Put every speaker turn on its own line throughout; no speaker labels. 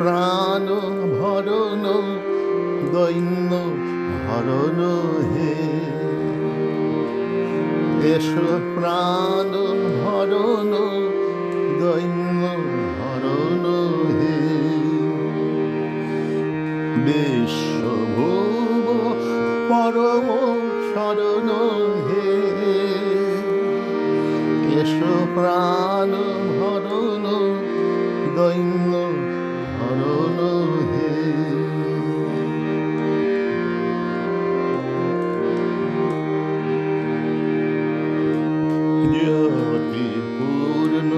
প্রাণ ভরণ দৈন্য হরণ হে, এসো প্রাণ ভরণ দৈন্য হরণ হে। বিশ্বভুব পরম শরণ হে, এসো প্রাণ ভরণ দৈন্য হরণ হে। জ্যোতি পূর্ণ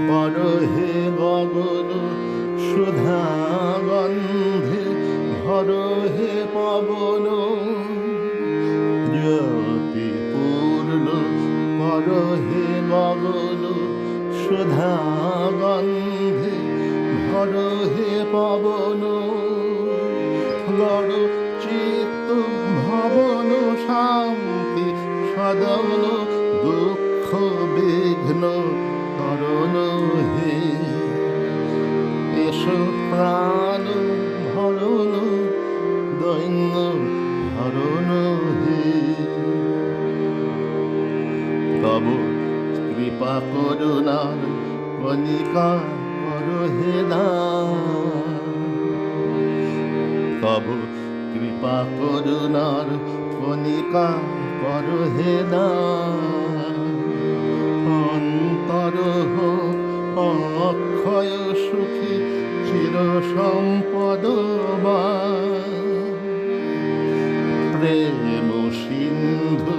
পর হে গগন, সুধা গন্ধে ভর হে পবন। জ্যোতি পূর্ণ পর হে গগন, সুধা গন্ধে ভর হে পবন। গড় চিত্ত ভবন শান্তি সদন, দুঃখ বিঘ্ন করণ হে, এসো প্রাণ ভরণ দৈন্য হরণ হে। তব কৃপা করুণার কণিকা কর হে দান, তব কৃপা করুণার কণিকা কর হে দান। অন্তর হোক অক্ষয় সুখী চির সম্পদবান, প্রেম সিন্ধু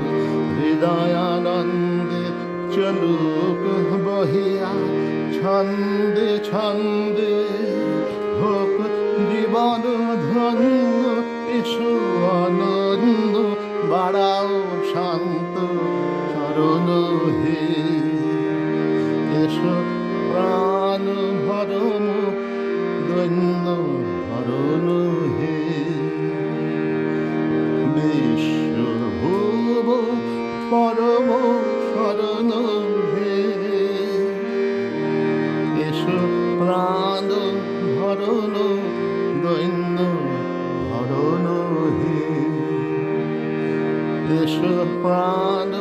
হৃদয়ানন্দে চলুক বহিয়া ছন্দে ছন্দে। হোক জীবন ধন্য এসো আনন্দ বাড়াও শান্ত চরণ হে, এসো প্রাণ ভরণ দৈন্য হরণ হে। বিশ্বভুব পরম শরণ হে, এসো প্রাণ ভরণ দৈন্য হরণ হে, এসো প্রাণ